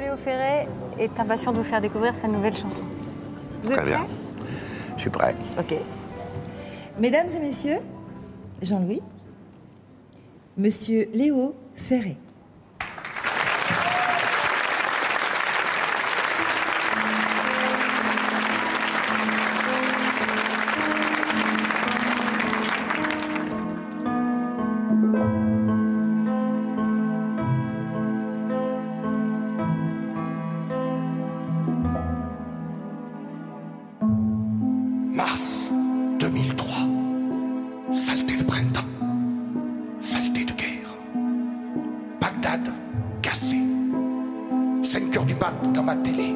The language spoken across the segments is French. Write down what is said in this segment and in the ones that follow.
Léo Ferré est impatient de vous faire découvrir sa nouvelle chanson. Vous êtes Très bien. prêts? Je suis prêt. Ok. Mesdames et messieurs, Jean-Louis, Monsieur Léo Ferré. Mars 2003, saleté de printemps, saleté de guerre. Bagdad, cassé. 5 heures du mat dans ma télé.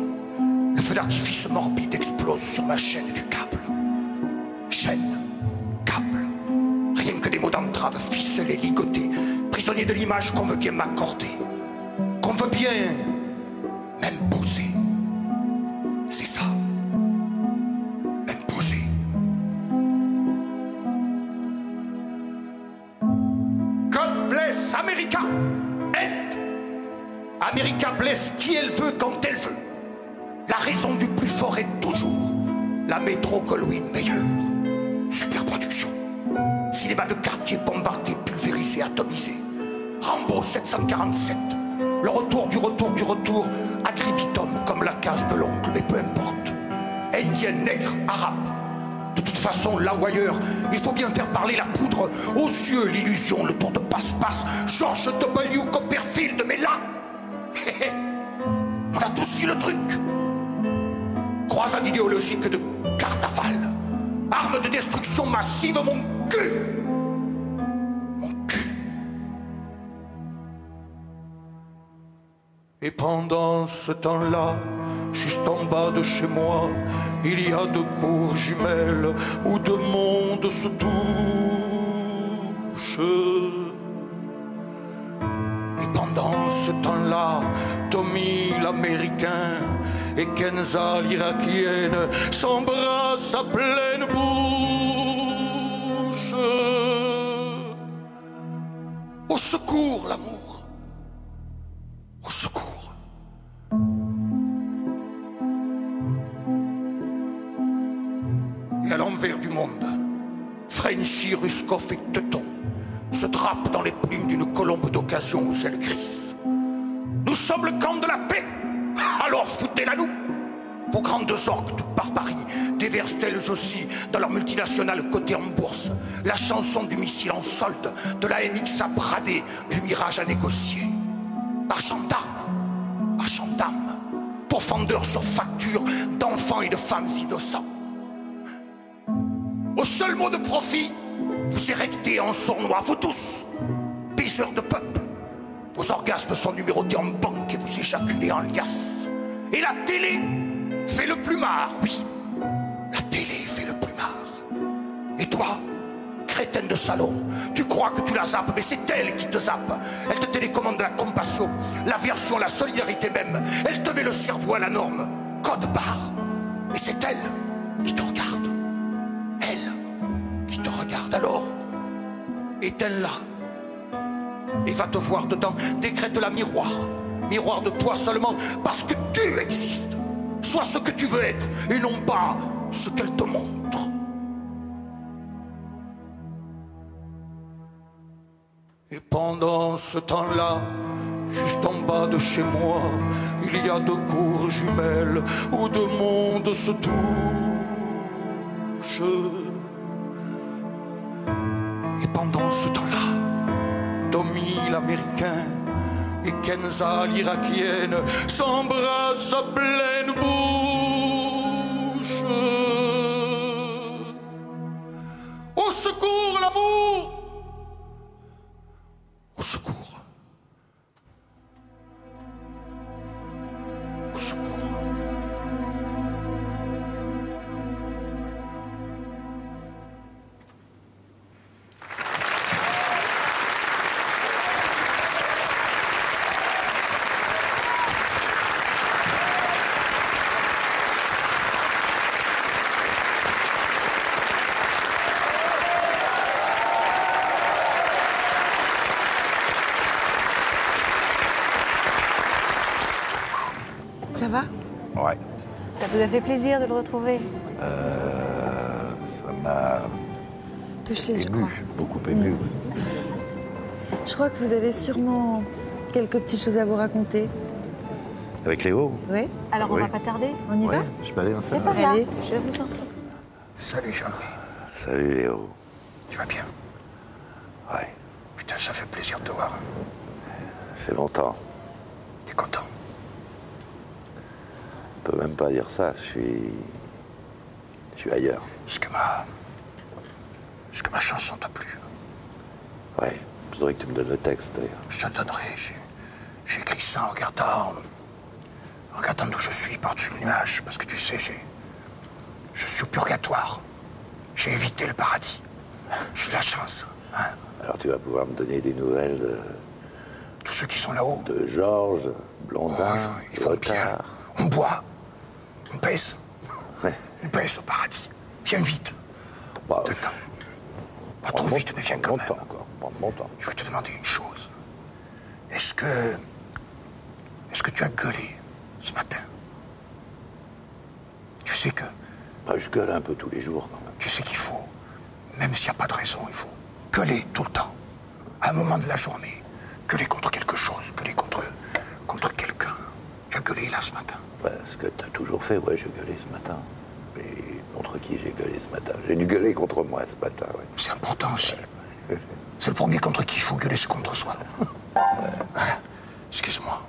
Le feu d'artifice morbide explose sur ma chaîne du câble. Chaîne, câble. Rien que des mots d'entrave ficelés, ligotés. Prisonnier de l'image qu'on veut bien m'accorder. Qu'on veut bien m'imposer. C'est ça. God bless America and America bless qui elle veut quand elle veut. La raison du plus fort est toujours la métro Goldwyn Mayer. Superproduction. Cinéma de quartier bombardé, pulvérisé, atomisé. Rambo 747. Le retour du retour du retour. Agribitum comme la case de l'oncle, mais peu importe. Indien, nègre, arabe. De toute façon, là ou ailleurs, il faut bien faire parler la poudre aux yeux, l'illusion, le tour de passe-passe. George W. Copperfield, mais là, on a tous vu le truc. Croisade idéologique de carnaval. Arme de destruction massive, mon cul. Mon cul. Et pendant ce temps-là, juste en bas de chez moi, il y a 2 cours jumelles où 2 mondes se touchent. Et pendant ce temps-là, Tommy l'Américain et Kenza l'Irakienne s'embrassent à pleine bouche. Au secours, l'amour. Au secours. Et à l'envers du monde, Frenchy, Ruskov et Teuton se drapent dans les plumes d'une colombe d'occasion aux ailes grises. Nous sommes le camp de la paix, alors foutez-la nous. Vos grandes orques de barbarie déversent elles aussi dans leur multinationale cotée en bourse la chanson du missile en solde, de la MX à brader, du mirage à négocier. Marchand d'armes, pourfendeurs sur facture d'enfants et de femmes innocents. Au seul mot de profit, vous érectez en sournois, vous tous, baiseurs de peuple. Vos orgasmes sont numérotés en banque et vous éjaculez en liasse. Et la télé fait le plumard, oui. La télé fait le plumard. Et toi, crétin de salon, tu crois que tu la zappes, mais c'est elle qui te zappe. Elle te télécommande la compassion, l'aversion, la solidarité même. Elle te met le cerveau à la norme, code barre. Et c'est elle qui te regarde. Regarde alors, éteins-la et va te voir dedans, décrète-la miroir de toi seulement parce que tu existes. Sois ce que tu veux être et non pas ce qu'elle te montre. Et pendant ce temps-là, juste en bas de chez moi, il y a 2 cours jumelles où 2 mondes se touchent. Et pendant ce temps-là, Tommy l'Américain et Kenza l'Irakienne s'embrassent à pleine bouche. Au secours, l'amour! Au secours. Au secours. Ça va? Ouais. Ça vous a fait plaisir de le retrouver? Ça m'a Touché, je ému, crois. beaucoup ému. Je crois que vous avez sûrement quelques petites choses à vous raconter. Avec Léo? Oui? Alors on Oui. va pas tarder? On y va? Ouais, je peux aller dans C'est sa pas main. grave, Allez. je vous en prie. Salut Jean-Louis, Salut Léo. tu vas bien? Ouais, Putain, ça fait plaisir de te voir. ça fait longtemps. T'es content? Je peux même pas dire ça, je suis ailleurs. Est-ce que ma chanson t'a plu? Ouais, je voudrais que tu me donnes le texte d'ailleurs. Je te le donnerai. J'ai écrit ça en regardant d'où je suis par-dessus le nuage. Parce que tu sais, je suis au purgatoire. J'ai évité le paradis. J'ai eu la chance. Hein. Alors tu vas pouvoir me donner des nouvelles Tous ceux qui sont là-haut, de Georges, Blondin, ils font bien. Lothar. On boit. On baisse. Ouais. On baisse au paradis. Viens vite. Bah, T'attends. Pas trop vite, mais viens quand même. encore, prends mon temps. Je vais te demander une chose. Est-ce que tu as gueulé ce matin? Tu sais que, Bah, je gueule un peu tous les jours quand même. tu sais qu'il faut, même s'il n'y a pas de raison, il faut gueuler tout le temps. À un moment de la journée, gueuler contre quelque chose, gueuler contre quelqu'un. Tu as gueulé là ce matin. Bah, ce que t'as toujours fait, ouais, j'ai gueulé ce matin. Mais contre qui j'ai gueulé ce matin? J'ai dû gueuler contre moi ce matin, ouais. C'est important aussi. C'est le premier contre qui il faut gueuler, c'est contre soi. Hein? Excuse-moi.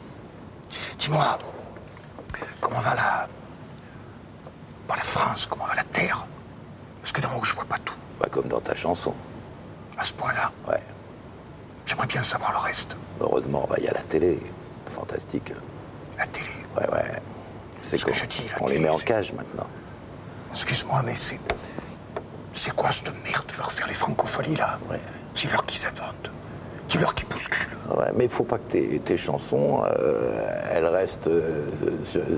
Dis-moi, comment va pas la France, comment va la Terre? Parce que d'en haut, je vois pas tout. Pas comme dans ta chanson. À ce point-là, Ouais. j'aimerais bien savoir le reste. Heureusement, bah, y a la télé. Fantastique. La télé. Ouais, ouais. C'est Ce que qu'on je dis, la on les télé, met en c'est- cage maintenant. Excuse-moi, mais c'est quoi cette merde de leur faire les francopholies, là? Ouais. Dis-leur qu'ils inventent. Dis-leur qu'ils bousculent. Ouais, mais il faut pas que tes chansons, elles restent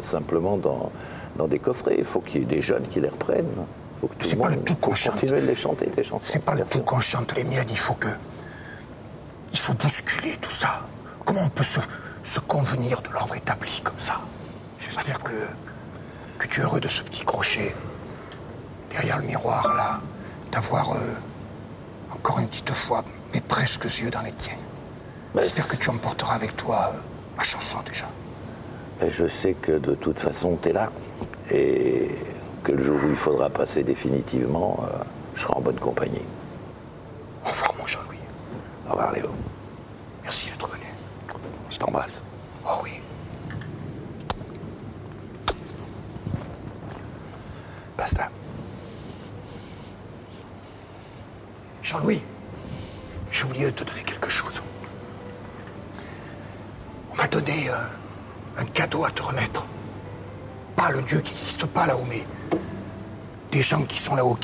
simplement dans des coffrets. Il faut qu'il y ait des jeunes qui les reprennent. Faut que tout C'est le pas monde le tout qu'on faut chante. continuer de les chanter, tes chansons. C'est pas le bien tout sûr. qu'on chante les miennes, il faut bousculer tout ça. Comment on peut se convenir de l'ordre établi comme ça? J'espère que tu es heureux de ce petit crochet derrière le miroir là, d'avoir encore une petite fois mes presque yeux dans les tiens. Mais J'espère que tu emporteras avec toi ma chanson déjà. Mais je sais que de toute façon, t'es là. Et que le jour où il faudra passer définitivement, je serai en bonne compagnie. Au revoir mon Jean-Louis. Au revoir, Léo. Merci d'être venu. Je t'embrasse. Oh oui. Basta. Jean-Louis, j'ai oublié de te donner quelque chose. On m'a donné un cadeau à te remettre. Pas le Dieu qui n'existe pas là-haut, mais des gens qui sont là-haut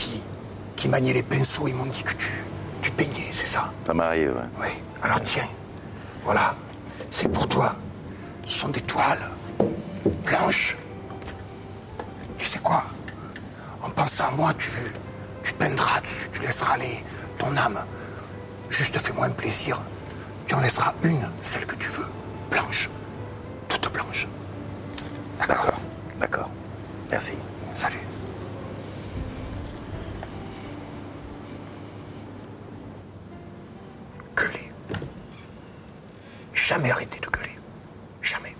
qui maniaient les pinceaux. Ils m'ont dit que tu peignais, c'est ça? Ça m'arrive, ouais. Oui. Alors tiens, voilà, c'est pour toi. Ce sont des toiles blanches. Tu sais quoi? En pensant à moi, tu peindras dessus, tu laisseras aller ton âme. Juste fais-moi un plaisir. Tu en laisseras une, celle que tu veux, blanche, toute blanche. D'accord? D'accord. D'accord. Merci. Salut. Gueuler. Jamais arrêter de gueuler. Jamais.